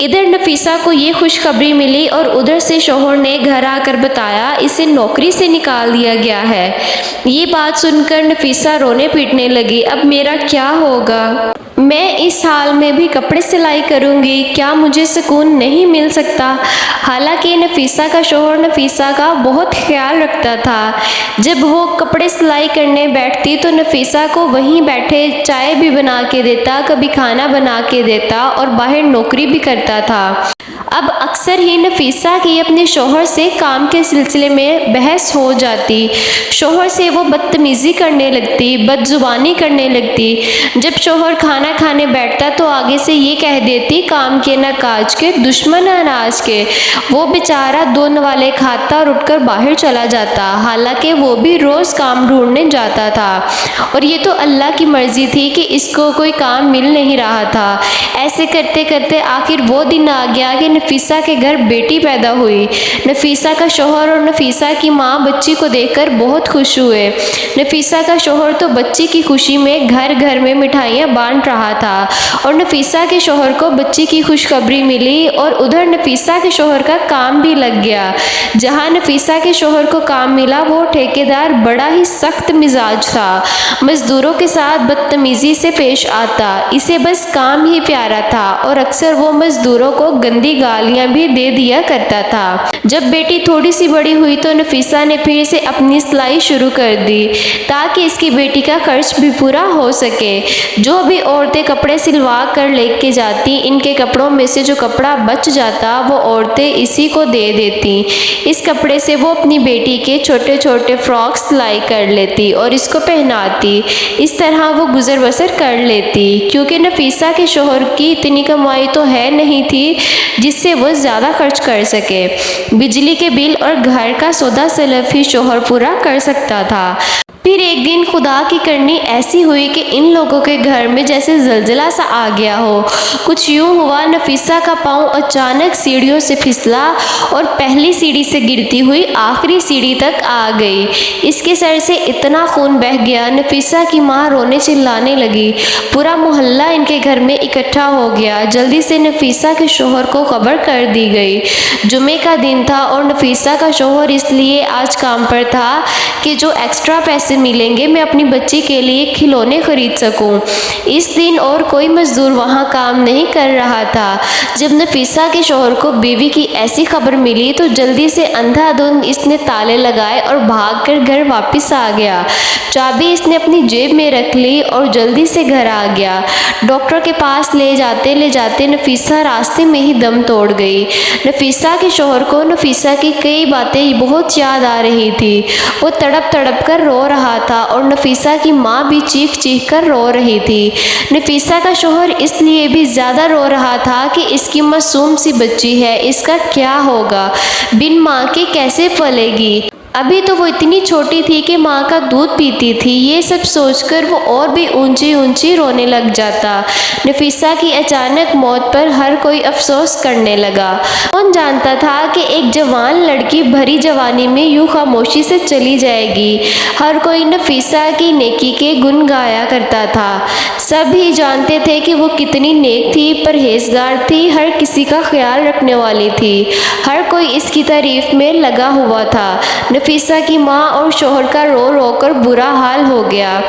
ادھر نفیسہ کو یہ خوشخبری ملی اور ادھر سے شوہر نے گھر آ کر بتایا اسے نوکری سے نکال دیا گیا ہے۔ یہ بات سن کر نفیسہ رونے پیٹنے لگی، اب میرا کیا ہوگا؟ میں اس حال میں بھی کپڑے سلائی کروں گی، کیا مجھے سکون نہیں مل سکتا؟ حالانکہ نفیسہ کا شوہر نفیسہ کا بہت خیال رکھتا تھا۔ جب وہ کپڑے سلائی کرنے بیٹھتی تو نفیسہ کو وہیں بیٹھے چائے بھی بنا کے دیتا، کبھی کھانا بنا کے دیتا اور باہر نوکری بھی کرتا تھا۔ اب اکثر ہی نفیسہ کی اپنے شوہر سے کام کے سلسلے میں بحث ہو جاتی، شوہر سے وہ بدتمیزی کرنے لگتی، بد زبانی کرنے لگتی۔ جب شوہر کھانا کھانے بیٹھتا تو آگے سے یہ کہہ دیتی، کام کے نہ کاج کے، دشمن اناج کے۔ وہ بیچارہ دو نوالے کھاتا اور اٹھ کر باہر چلا جاتا، حالانکہ وہ بھی روز کام ڈھونڈنے جاتا تھا اور یہ تو اللہ کی مرضی تھی کہ اس کو کوئی کام مل نہیں رہا تھا۔ ایسے کرتے کرتے آخر وہ دن آ گیا کہ نفیسہ کے گھر بیٹی پیدا ہوئی۔ نفیسہ کا شوہر اور نفیسہ کی ماں بچی کو دیکھ کر بہت خوش ہوئے۔ نفیسہ کا شوہر تو بچی کی خوشی میں گھر گھر میں مٹھائیاں بانٹ رہا تھا اور نفیسہ کے شوہر کو بچی کی خوشخبری ملی اور ادھر نفیسہ کے شوہر کا کام بھی لگ گیا۔ جہاں نفیسہ کے شوہر کو کام ملا وہ ٹھیکیدار بڑا ہی سخت مزاج تھا، مزدوروں کے ساتھ بدتمیزی سے پیش آتا، اسے بس کام ہی پیارا تھا اور اکثر وہ مزدوروں کو گندی گالیاں بھی دے دیا کرتا تھا۔ جب بیٹی تھوڑی سی بڑی ہوئی تو نفیسہ نے پھر سے اپنی سلائی شروع کر دی تاکہ اس کی بیٹی کا خرچ بھی پورا ہو سکے۔ جو بھی عورتیں کپڑے سلوا کر لے کے جاتی، ان کے کپڑوں میں سے جو کپڑا بچ جاتا وہ عورتیں اسی کو دے دیتی۔ اس کپڑے سے وہ اپنی بیٹی کے چھوٹے چھوٹے فراک سلائی کر لیتی اور اس کو پہناتی، اس طرح وہ گزر بسر کر لیتی، کیونکہ نفیسہ کے شوہر کی اتنی کمائی تو ہے نہیں تھی جس سے وہ زیادہ خرچ کر سکے۔ بجلی کے بل اور گھر کا سودا سلف ہی شوہر پورا کر سکتا تھا۔ پھر ایک دن خدا کی کرنی ایسی ہوئی کہ ان لوگوں کے گھر میں جیسے زلزلہ سا آ گیا ہو۔ کچھ یوں ہوا، نفیسہ کا پاؤں اچانک سیڑھیوں سے پھسلا اور پہلی سیڑھی سے گرتی ہوئی آخری سیڑھی تک آ گئی۔ اس کے سر سے اتنا خون بہہ گیا، نفیسہ کی ماں رونے چلانے لگی۔ پورا محلہ ان کے گھر میں اکٹھا ہو گیا۔ جلدی سے نفیسہ کے شوہر کو خبر کر دی گئی۔ جمعے کا دن تھا اور نفیسہ کا شوہر اس لیے آج کام پر تھا کہ جو ایکسٹرا پیسے ملیں گے میں اپنی بچی کے لیے کھلونے خرید سکوں۔ اس دن اور کوئی مزدور وہاں کام نہیں کر رہا تھا۔ جب نفیسہ کے شوہر کو بیوی کی ایسی خبر ملی تو جلدی سے اندھا دھند اس نے تالے لگائے اور بھاگ کر گھر واپس آ گیا۔ چابی اس نے اپنی جیب میں رکھ لی اور جلدی سے گھر آ گیا۔ ڈاکٹر کے پاس لے جاتے نفیسہ راستے میں ہی دم توڑ گئی۔ نفیسہ کے شوہر کو نفیسہ کی کئی باتیں بہت یاد آ رہی تھی۔ وہ تڑپ تڑپ کر رو رہا تھا اور نفیسہ کی ماں بھی چیخ چیخ کر رو رہی تھی۔ نفیسہ کا شوہر اس لیے بھی زیادہ رو رہا تھا کہ اس کی معصوم سی بچی ہے، اس کا کیا ہوگا، بن ماں کے کیسے پلے گی۔ ابھی تو وہ اتنی چھوٹی تھی کہ ماں کا دودھ پیتی تھی۔ یہ سب سوچ کر وہ اور بھی اونچی اونچی رونے لگ جاتا۔ نفیسہ کی اچانک موت پر ہر کوئی افسوس کرنے لگا۔ کون جانتا تھا کہ ایک جوان لڑکی بھری جوانی میں یوں خاموشی سے چلی جائے گی۔ ہر کوئی نفیسہ کی نیکی کے گن گایا کرتا تھا۔ سب ہی جانتے تھے کہ وہ کتنی نیک تھی، پرہیزگار تھی، ہر کسی کا خیال رکھنے والی تھی۔ ہر کوئی اس کی تعریف میں لگا ہوا تھا۔ نفیسہ کی ماں اور شوہر کا رو رو کر برا حال ہو گیا۔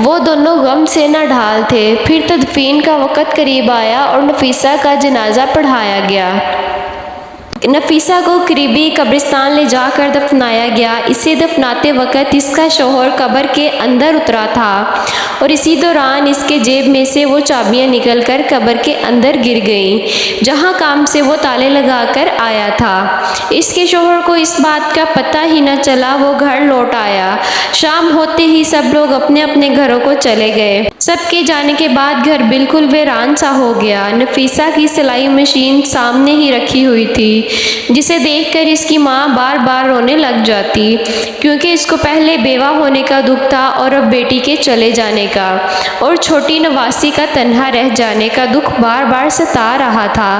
وہ دونوں غم سے نہ ڈھال تھے۔ پھر تدفین کا وقت قریب آیا اور نفیسہ کا جنازہ پڑھایا گیا۔ نفیسہ کو قریبی قبرستان لے جا کر دفنایا گیا۔ اسے دفناتے وقت اس کا شوہر قبر کے اندر اترا تھا اور اسی دوران اس کے جیب میں سے وہ چابیاں نکل کر قبر کے اندر گر گئیں جہاں کام سے وہ تالے لگا کر آیا تھا۔ اس کے شوہر کو اس بات کا پتہ ہی نہ چلا۔ وہ گھر لوٹ آیا۔ شام ہوتے ہی سب لوگ اپنے اپنے گھروں کو چلے گئے۔ سب کے جانے کے بعد گھر بالکل ویران سا ہو گیا۔ نفیسہ کی سلائی مشین سامنے ہی رکھی ہوئی تھی۔ جسے دیکھ کر اس کی ماں بار بار رونے لگ جاتی، کیونکہ اس کو پہلے بیوہ ہونے کا دکھ تھا اور اب بیٹی کے چلے جانے کا اور چھوٹی نواسی کا تنہا رہ جانے کا دکھ بار بار ستا رہا تھا۔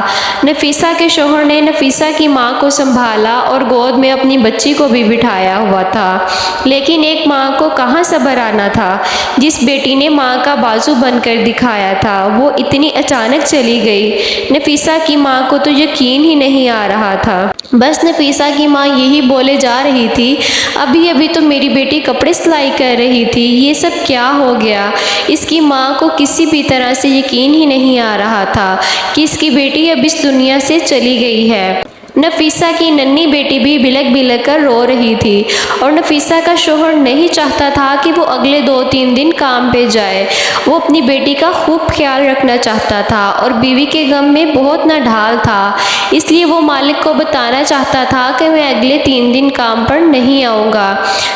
نفیسہ کے شوہر نے نفیسہ کی ماں کو سنبھالا اور گود میں اپنی بچی کو بھی بٹھایا ہوا تھا، لیکن ایک ماں کو کہاں صبر آنا تھا جس بیٹی نے ماں کا بازو بن کر دکھایا تھا، وہ اتنی اچانک چلی گئی۔ نفیسہ کی ماں کو تو یقین ہی نہیں آ رہا تھا۔ بس نفیسہ کی ماں یہی بولے جا رہی تھی، ابھی تو میری بیٹی کپڑے سلائی کر رہی تھی، یہ سب کیا ہو گیا؟ اس کی ماں کو کسی بھی طرح سے یقین ہی نہیں آ رہا تھا کہ اس کی بیٹی اب اس دنیا سے چلی گئی ہے۔ نفیسہ کی ننھی بیٹی بھی بلک بلک کر رو رہی تھی اور نفیسہ کا شوہر نہیں چاہتا تھا کہ وہ اگلے 2-3 دن کام پہ جائے۔ وہ اپنی بیٹی کا خوب خیال رکھنا چاہتا تھا اور بیوی کے غم میں بہت ناڈھال تھا، اس لیے وہ مالک کو بتانا چاہتا تھا کہ میں اگلے 3 دن کام پر نہیں آؤں گا۔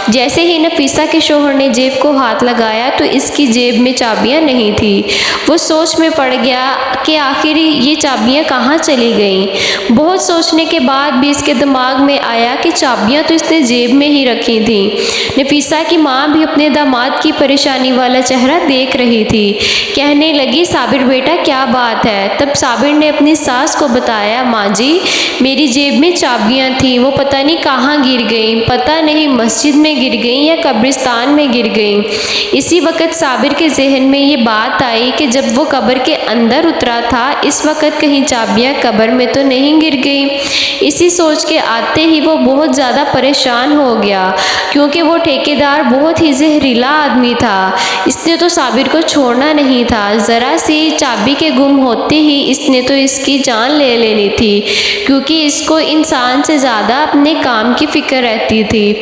جیسے ہی نفیسہ کے شوہر نے جیب کو ہاتھ لگایا تو اس کی جیب میں چابیاں نہیں تھی۔ وہ سوچ میں پڑ گیا کہ آخر یہ چابیاں کہاں چلی گئیں۔ بہت سوچنے کے بعد بھی اس کے دماغ میں آیا کہ چابیاں تو اس نے جیب میں ہی رکھی تھیں۔ نفیسہ کی ماں بھی اپنے داماد کی پریشانی والا چہرہ دیکھ رہی تھی۔ کہنے لگی، صابر بیٹا کیا بات ہے؟ تب صابر نے اپنی ساس کو بتایا، ماں جی میری جیب میں چابیاں تھیں، وہ پتہ نہیں کہاں گر گئیں، پتہ نہیں مسجد میں گر گئیں یا قبرستان میں گر گئیں۔ اسی وقت صابر کے ذہن میں یہ بات آئی کہ جب وہ قبر کے اندر اترا تھا اس وقت کہیں چابیاں قبر میں تو نہیں گر گئیں۔ اسی سوچ کے آتے ہی وہ بہت زیادہ پریشان ہو گیا، کیونکہ وہ ٹھیکیدار بہت ہی زہریلا آدمی تھا، اس نے تو صابر کو چھوڑنا نہیں تھا، ذرا سی چابی کے گم ہوتے ہی اس نے تو اس کی جان لے لینی تھی، کیونکہ اس کو انسان سے زیادہ اپنے کام کی فکر رہتی تھی۔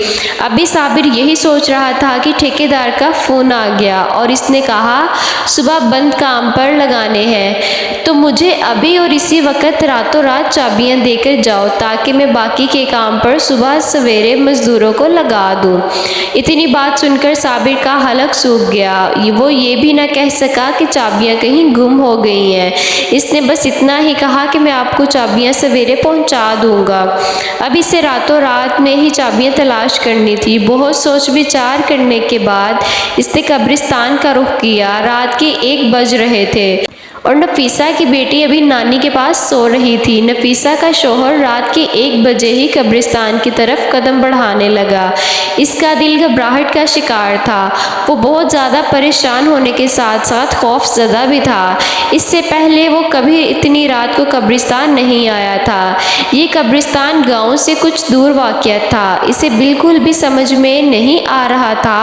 ابھی صابر یہی سوچ رہا تھا کہ ٹھیکیدار کا فون آ گیا اور اس نے کہا، صبح بند کام پر لگانے ہیں تو مجھے ابھی اور اسی وقت راتوں رات چابیاں دے کر جاؤ تاکہ میں باقی کے کام پر صبح سویرے مزدوروں کو لگا دوں۔ اتنی بات سن کر صابر کا حلق سوکھ گیا، وہ یہ بھی نہ کہہ سکا کہ چابیاں کہیں گم ہو گئی ہیں، اس نے بس اتنا ہی کہا کہ میں آپ کو چابیاں سویرے پہنچا دوں گا۔ اب اسے راتوں رات میں ہی چابیاں تلاش کرنی تھی۔ بہت سوچ بچار کرنے کے بعد اس نے قبرستان کا رخ کیا۔ رات کے 1 بج رہے تھے اور نفیسہ کی بیٹی ابھی نانی کے پاس سو رہی تھی۔ نفیسہ کا شوہر رات کے 1 بجے ہی قبرستان کی طرف قدم بڑھانے لگا۔ اس کا دل گھبراہٹ کا شکار تھا، وہ بہت زیادہ پریشان ہونے کے ساتھ ساتھ خوف زدہ بھی تھا۔ اس سے پہلے وہ کبھی اتنی رات کو قبرستان نہیں آیا تھا۔ یہ قبرستان گاؤں سے کچھ دور واقع تھا۔ اسے بالکل بھی سمجھ میں نہیں آ رہا تھا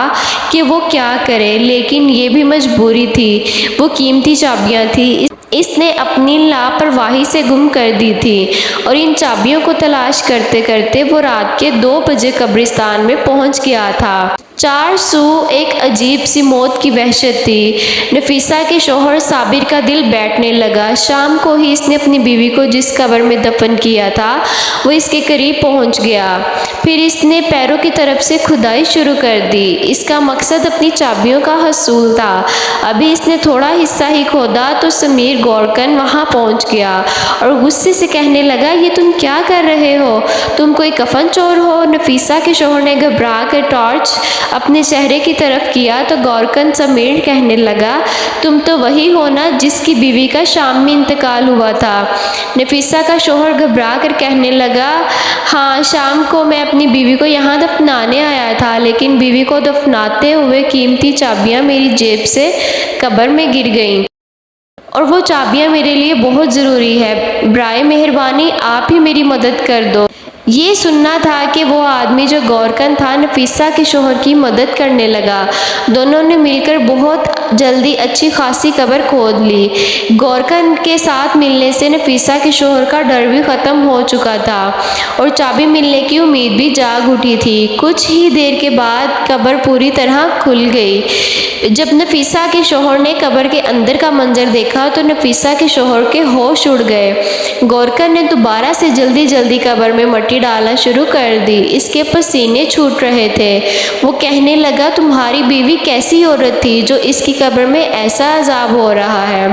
کہ وہ کیا کرے، لیکن یہ بھی مجبوری تھی، وہ قیمتی چابیاں تھیں، اس نے اپنی لاپرواہی سے گم کر دی تھی اور ان چابیوں کو تلاش کرتے کرتے وہ رات کے 2 بجے قبرستان میں پہنچ گیا تھا۔ چار سو ایک عجیب سی موت کی وحشت تھی۔ نفیسہ کے شوہر صابر کا دل بیٹھنے لگا۔ شام کو ہی اس نے اپنی بیوی کو جس قبر میں دفن کیا تھا وہ اس کے قریب پہنچ گیا۔ پھر اس نے پیروں کی طرف سے کھدائی شروع کر دی۔ اس کا مقصد اپنی چابیوں کا حصول تھا۔ ابھی اس نے تھوڑا حصہ ہی کھودا تو سمیر گورکن وہاں پہنچ گیا اور غصے سے کہنے لگا، یہ تم کیا کر رہے ہو؟ تم کوئی کفن چور ہو؟ نفیسہ کے شوہر نے گھبرا کر ٹارچ اپنے چہرے کی طرف کیا تو گورکن سمیر کہنے لگا، تم تو وہی ہو نا جس کی بیوی کا شام میں انتقال ہوا تھا؟ نفیسہ کا شوہر گھبرا کر کہنے لگا، ہاں شام کو میں اپنی بیوی کو یہاں دفنانے آیا تھا، لیکن بیوی کو دفناتے ہوئے قیمتی چابیاں میری جیب سے قبر میں گر گئیں اور وہ چابیاں میرے لیے بہت ضروری ہے، برائے مہربانی آپ ہی میری مدد کر دو۔ یہ سننا تھا کہ وہ آدمی جو گورکن تھا نفیسہ کے شوہر کی مدد کرنے لگا۔ دونوں نے مل کر بہت جلدی اچھی خاصی قبر کھود لی۔ گورکن کے ساتھ ملنے سے نفیسہ کے شوہر کا ڈر بھی ختم ہو چکا تھا اور چابی ملنے کی امید بھی جاگ اٹھی تھی۔ کچھ ہی دیر کے بعد قبر پوری طرح کھل گئی۔ جب نفیسہ کے شوہر نے قبر کے اندر کا منظر دیکھا تو نفیسہ کے شوہر کے ہوش اڑ گئے۔ گورکن نے دوبارہ سے جلدی قبر میں مٹی مٹی ڈالنا شروع کر دی۔ اس کے پسینے چھوٹ رہے تھے۔ وہ کہنے لگا تمہاری بیوی کیسی عورت تھی جو اس کی قبر میں ایسا عذاب ہو رہا ہے۔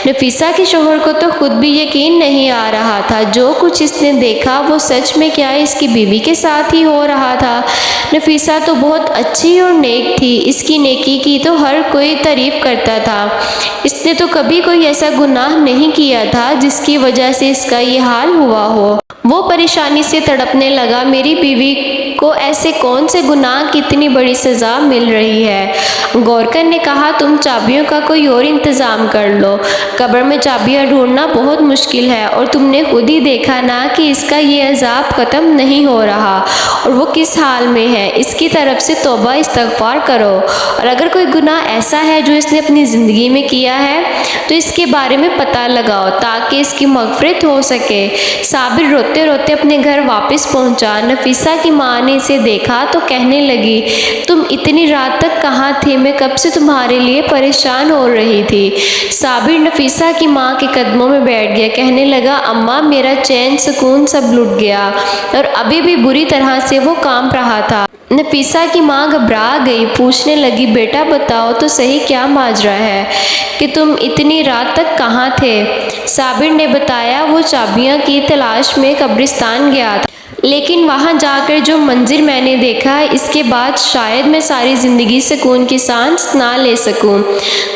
نفیسہ کے شوہر کو تو خود بھی یقین نہیں آ رہا تھا۔ جو کچھ اس نے دیکھا وہ سچ میں کیا اس کی بیوی کے ساتھ ہی ہو رہا تھا؟ نفیسہ تو بہت اچھی اور نیک تھی۔ اس کی نیکی کی تو ہر کوئی تعریف کرتا تھا۔ اس نے تو کبھی کوئی ایسا گناہ نہیں کیا تھا جس کی وجہ سے اس کا یہ حال ہوا ہو۔ وہ پریشانی سے تڑپنے لگا، میری بیوی کو ایسے کون سے گناہ کی اتنی بڑی سزا مل رہی ہے؟ گورکر نے کہا تم چابیوں کا کوئی اور انتظام کر لو۔ قبر میں چابیاں ڈھونڈنا بہت مشکل ہے اور تم نے خود ہی دیکھا نا کہ اس کا یہ عذاب ختم نہیں ہو رہا اور وہ کس حال میں ہے۔ اس کی طرف سے توبہ استغفار کرو اور اگر کوئی گناہ ایسا ہے جو اس نے اپنی زندگی میں کیا ہے تو اس کے بارے میں پتہ لگاؤ تاکہ اس کی مغفرت ہو سکے۔ صابر روتے روتے اپنے گھر واپس پہنچا۔ نفیسہ کی ماں نے اسے دیکھا تو کہنے لگی تم اتنی رات تک کہاں تھے؟ میں کب سے تمہارے لیے پریشان ہو رہی تھی۔ صابر نفیسہ کی ماں کے قدموں میں بیٹھ گیا، کہنے لگا اماں میرا چین سکون سب لٹ گیا اور ابھی بھی بری طرح سے وہ کانپ رہا تھا۔ نفیسہ کی ماں گھبرا گئی، پوچھنے لگی بیٹا بتاؤ تو صحیح کیا ماجرا ہے کہ تم اتنی رات تک کہاں تھے؟ صابر نے بتایا وہ چابیاں کی تلاش میں قبرستان گیا تھا، لیکن وہاں جا کر جو منظر میں نے دیکھا اس کے بعد شاید میں ساری زندگی سکون کی سانس نہ لے سکوں۔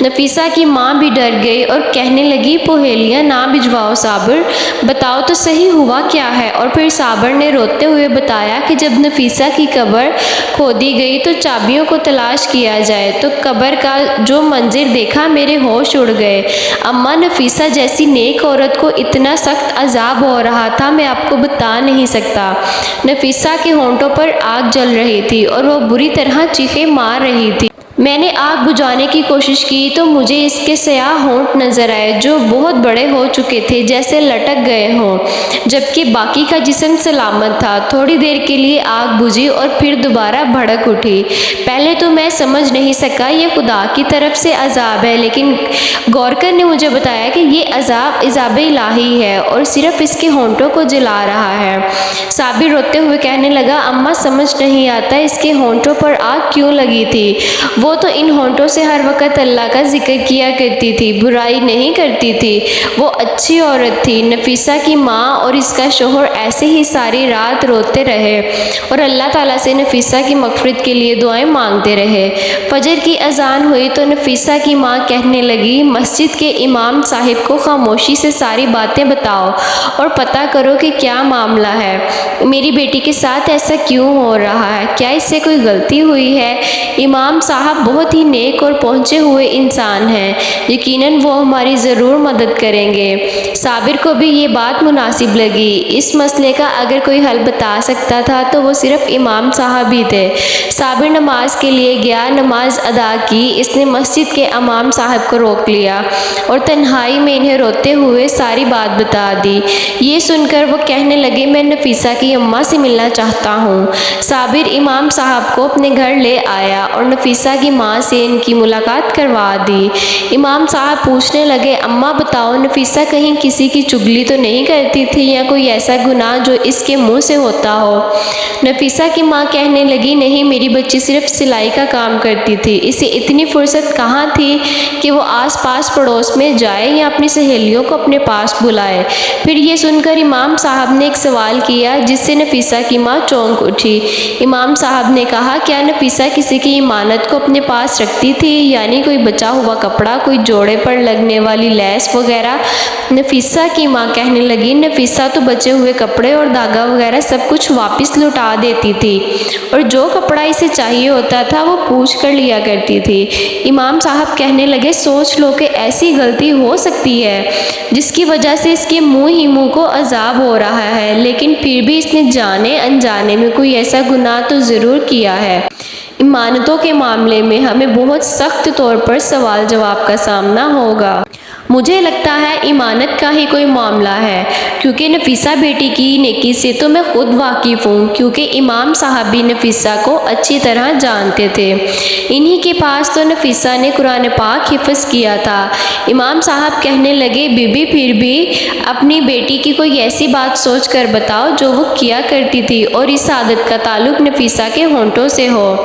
نفیسہ کی ماں بھی ڈر گئی اور کہنے لگی پوہیلیاں نہ بھجواؤ صابر، بتاؤ تو صحیح ہوا کیا ہے؟ اور پھر صابر نے روتے ہوئے بتایا کہ جب نفیسہ کی قبر کھودی گئی تو چابیوں کو تلاش کیا جائے تو قبر کا جو منظر دیکھا میرے ہوش اڑ گئے۔ اماں نفیسہ جیسی نیک عورت کو اتنا سخت عذاب ہو رہا تھا میں آپ کو بتا نہیں سکتا۔ نفیسہ کے ہونٹوں پر آگ جل رہی تھی اور وہ بری طرح چیخیں مار رہی تھی۔ میں نے آگ بجھانے کی کوشش کی تو مجھے اس کے سیاہ ہونٹ نظر آئے جو بہت بڑے ہو چکے تھے جیسے لٹک گئے ہوں، جبکہ باقی کا جسم سلامت تھا۔ تھوڑی دیر کے لیے آگ بجھی اور پھر دوبارہ بھڑک اٹھی۔ پہلے تو میں سمجھ نہیں سکا یہ خدا کی طرف سے عذاب ہے، لیکن گورکر نے مجھے بتایا کہ یہ عذاب الہی ہے اور صرف اس کے ہونٹوں کو جلا رہا ہے۔ صابر روتے ہوئے کہنے لگا اماں سمجھ نہیں آتا اس کے ہونٹوں پر آگ کیوں لگی تھی؟ وہ تو ان ہونٹوں سے ہر وقت اللہ کا ذکر کیا کرتی تھی، برائی نہیں کرتی تھی، وہ اچھی عورت تھی۔ نفیسہ کی ماں اور اس کا شوہر ایسے ہی ساری رات روتے رہے اور اللہ تعالیٰ سے نفیسہ کی مغفرت کے لیے دعائیں مانگتے رہے۔ فجر کی اذان ہوئی تو نفیسہ کی ماں کہنے لگی مسجد کے امام صاحب کو خاموشی سے ساری باتیں بتاؤ اور پتہ کرو کہ کیا معاملہ ہے، میری بیٹی کے ساتھ ایسا کیوں ہو رہا ہے، کیا اس سے کوئی غلطی ہوئی ہے؟ امام صاحب بہت ہی نیک اور پہنچے ہوئے انسان ہیں، یقیناً وہ ہماری ضرور مدد کریں گے۔ صابر کو بھی یہ بات مناسب لگی۔ اس مسئلے کا اگر کوئی حل بتا سکتا تھا تو وہ صرف امام صاحب ہی تھے۔ صابر نماز کے لیے گیا، نماز ادا کی۔ اس نے مسجد کے امام صاحب کو روک لیا اور تنہائی میں انہیں روتے ہوئے ساری بات بتا دی۔ یہ سن کر وہ کہنے لگے میں نفیسہ کی اماں سے ملنا چاہتا ہوں۔ صابر امام صاحب کو اپنے گھر لے آیا اور نفیسہ کی ماں سے ان کی ملاقات کروا دی۔ امام صاحب پوچھنے لگے اماں بتاؤ نفیسہ کہیں کسی کی چغلی تو نہیں کرتی تھی یا کوئی ایسا گناہ جو اس کے منہ سے ہوتا ہو؟ نفیسہ کی ماں کہنے لگی نہیں، میری بچی صرف سلائی کا کام کرتی تھی، اسے اتنی فرصت کہاں تھی کہ وہ آس پاس پڑوس میں جائے یا اپنی سہیلیوں کو اپنے پاس بلائے۔ پھر یہ سن کر امام صاحب نے ایک سوال کیا جس سے نفیسہ کی ماں چونک اٹھی۔ امام صاحب نے کہا کیا نفیسہ کسی کی امانت کو اپنے پاس رکھتی تھی، یعنی کوئی بچا ہوا کپڑا، کوئی جوڑے پر لگنے والی لیس وغیرہ؟ نفیسہ کی ماں کہنے لگی نفیسہ تو بچے ہوئے کپڑے اور دھاگا وغیرہ سب کچھ واپس لوٹا دیتی تھی اور جو کپڑا اسے چاہیے ہوتا تھا وہ پوچھ کر لیا کرتی تھی۔ امام صاحب کہنے لگے سوچ لو کہ ایسی غلطی ہو سکتی ہے جس کی وجہ سے اس کے منہ کو عذاب ہو رہا ہے، لیکن پھر بھی اس نے جانے انجانے میں کوئی ایسا گناہ تو ضرور کیا ہے۔ امانتوں کے معاملے میں ہمیں بہت سخت طور پر سوال جواب کا سامنا ہوگا۔ مجھے لگتا ہے ایمانت کا ہی کوئی معاملہ ہے، کیونکہ نفیسہ بیٹی کی نیکی سے تو میں خود واقف ہوں، کیونکہ امام صاحب بھی نفیسہ کو اچھی طرح جانتے تھے۔ انہی کے پاس تو نفیسہ نے قرآن پاک حفظ کیا تھا۔ امام صاحب کہنے لگے، بی بی پھر بھی اپنی بیٹی کی کوئی ایسی بات سوچ کر بتاؤ جو وہ کیا کرتی تھی اور اس عادت کا تعلق نفیسہ کے ہونٹوں سے ہو۔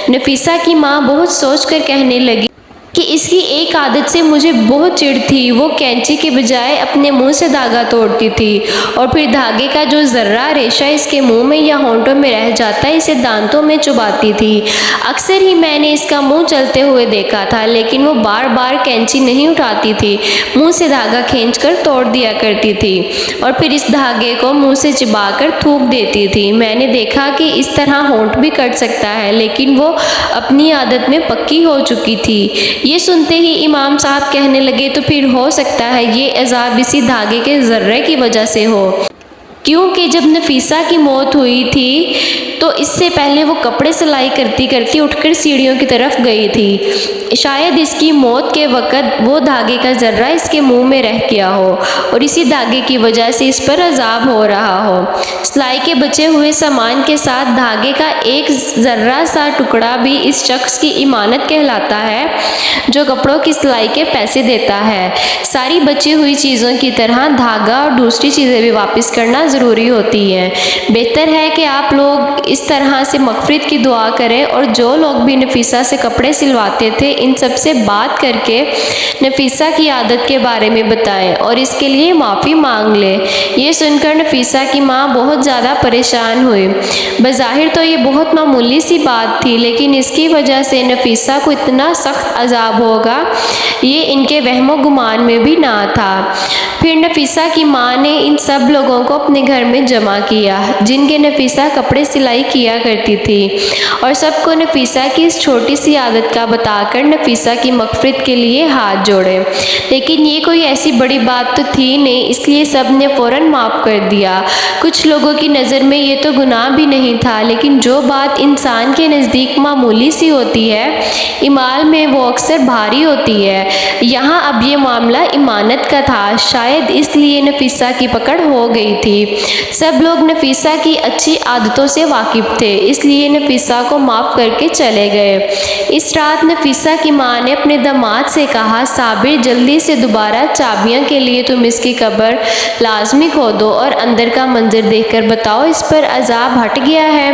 نفیسہ کی ماں بہت سوچ کر کہنے لگی کہ اس کی ایک عادت سے مجھے بہت چڑ تھی، وہ کینچی کے بجائے اپنے منہ سے دھاگا توڑتی تھی اور پھر دھاگے کا جو ذرہ ریشہ اس کے منہ میں یا ہونٹوں میں رہ جاتا اسے دانتوں میں چباتی تھی۔ اکثر ہی میں نے اس کا منہ چلتے ہوئے دیکھا تھا، لیکن وہ بار بار کینچی نہیں اٹھاتی تھی، منہ سے دھاگا کھینچ کر توڑ دیا کرتی تھی اور پھر اس دھاگے کو منہ سے چبا کر تھوک دیتی تھی۔ میں نے دیکھا کہ اس طرح ہونٹ بھی کٹ سکتا ہے، لیکن وہ اپنی عادت میں پکی ہو چکی تھی۔ یہ سنتے ہی امام صاحب کہنے لگے، تو پھر ہو سکتا ہے یہ عذاب اسی دھاگے کے ذرے کی وجہ سے ہو، کیونکہ جب نفیسہ کی موت ہوئی تھی تو اس سے پہلے وہ کپڑے سلائی کرتی کرتی اٹھ کر سیڑھیوں کی طرف گئی تھی۔ شاید اس کی موت کے وقت وہ دھاگے کا ذرہ اس کے منہ میں رہ گیا ہو اور اسی دھاگے کی وجہ سے اس پر عذاب ہو رہا ہو۔ سلائی کے بچے ہوئے سامان کے ساتھ دھاگے کا ایک ذرہ سا ٹکڑا بھی اس شخص کی امانت کہلاتا ہے جو کپڑوں کی سلائی کے پیسے دیتا ہے۔ ساری بچی ہوئی چیزوں کی طرح دھاگا اور دوسری چیزیں بھی واپس کرنا ضروری ہوتی ہے۔ بہتر ہے کہ آپ لوگ اس طرح سے مغفرت کی دعا کریں، اور جو لوگ بھی نفیسہ سے کپڑے سلواتے تھے ان سب سے بات کر کے نفیسہ کی عادت کے بارے میں بتائیں اور اس کے لیے معافی مانگ لیں۔ یہ سن کر نفیسہ کی ماں بہت زیادہ پریشان ہوئی۔ بظاہر تو یہ بہت معمولی سی بات تھی، لیکن اس کی وجہ سے نفیسہ کو اتنا سخت عذاب ہوگا یہ ان کے وہم و گمان میں بھی نہ تھا۔ پھر نفیسہ کی ماں نے ان سب لوگوں کو اپنے گھر میں جمع کیا جن کے نفیسہ کپڑے سلائی کیا کرتی تھی، اور سب کو نفیسہ کی اس چھوٹی سی عادت کا بتا کر نفیسہ کی مغفرت کے لیے ہاتھ جوڑے۔ لیکن یہ کوئی ایسی بڑی بات تو تھی نہیں، اس لیے سب نے فوراً معاف کر دیا۔ کچھ لوگوں کی نظر میں یہ تو گناہ بھی نہیں تھا، لیکن جو بات انسان کے نزدیک معمولی سی ہوتی ہے اعمال میں وہ اکثر بھاری ہوتی ہے۔ یہاں اب یہ معاملہ امانت کا تھا، شاید اس لیے نفیسہ کی پکڑ ہو گئی تھی۔ سب لوگ نفیسہ کی اچھی عادتوں سے واقف تھے، اس لیے نفیسہ کو معاف کر کے چلے گئے۔ اس رات نفیسہ کی ماں نے اپنے داماد سے کہا، صابر جلدی سے دوبارہ چابیاں کے لیے تم اس کی قبر لازمی کھودو اور اندر کا منظر دیکھ کر بتاؤ اس پر عذاب ہٹ گیا ہے۔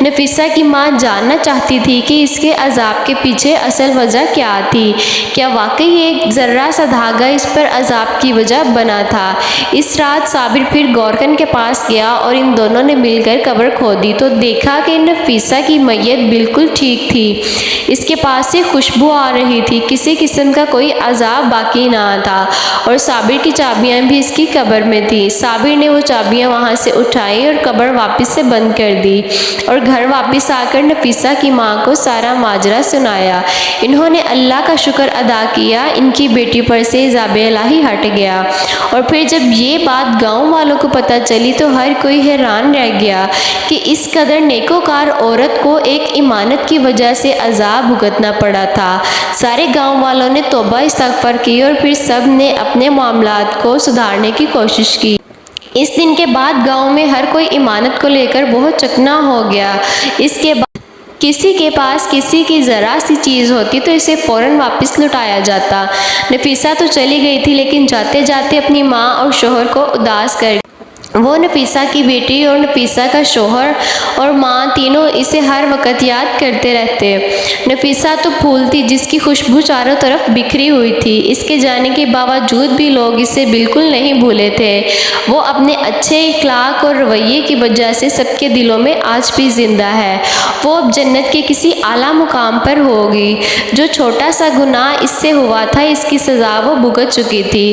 نفیسہ کی ماں جاننا چاہتی تھی کہ اس کے عذاب کے پیچھے اصل وجہ کیا تھی، کیا واقعی ایک ذرہ سا دھاگا اس پر عذاب کی وجہ بنا تھا۔ اس رات صابر پھر گورکن کے پاس گیا اور ان دونوں نے مل کر قبر کھودی تو دیکھا کہ نفیسہ کی میت بالکل ٹھیک تھی، اس کے پاس سے خوشبو آ رہی تھی، کسی قسم کا کوئی عذاب باقی نہ تھا، اور صابر کی چابیاں بھی اس کی قبر میں تھیں۔ صابر نے وہ چابیاں وہاں سے اٹھائیں اور قبر واپس سے بند کر دی اور گھر واپس آ کر نفیسہ کی ماں کو سارا ماجرا سنایا۔ انہوں نے اللہ کا شکر ادا کیا، ان کی بیٹی پر سے عذاب الہی ہٹ گیا۔ اور پھر جب یہ بات گاؤں والوں کو پتہ چلی تو ہر کوئی حیران رہ گیا کہ اس قدر نیکوکار عورت کو ایک امانت کی وجہ سے عذاب بھگتنا پڑا تھا۔ سارے گاؤں والوں نے توبہ استغفار کی اور پھر سب نے اپنے معاملات کو سدھارنے کی کوشش کی۔ اس دن کے بعد گاؤں میں ہر کوئی امانت کو لے کر بہت چکنا ہو گیا۔ اس کے بعد کسی کے پاس کسی کی ذرا سی چیز ہوتی تو اسے فوراً واپس لوٹایا جاتا۔ نفیسہ تو چلی گئی تھی، لیکن جاتے جاتے اپنی ماں اور شوہر کو اداس کر وہ نفیسہ کی بیٹی اور نفیسہ کا شوہر اور ماں تینوں اسے ہر وقت یاد کرتے رہتے۔ نفیسہ تو پھول تھی جس کی خوشبو چاروں طرف بکھری ہوئی تھی، اس کے جانے کے باوجود بھی لوگ اسے بالکل نہیں بھولے تھے۔ وہ اپنے اچھے اخلاق اور رویے کی وجہ سے سب کے دلوں میں آج بھی زندہ ہے۔ وہ اب جنت کے کسی اعلیٰ مقام پر ہوگی۔ جو چھوٹا سا گناہ اس سے ہوا تھا اس کی سزا وہ بھگت چکی تھی۔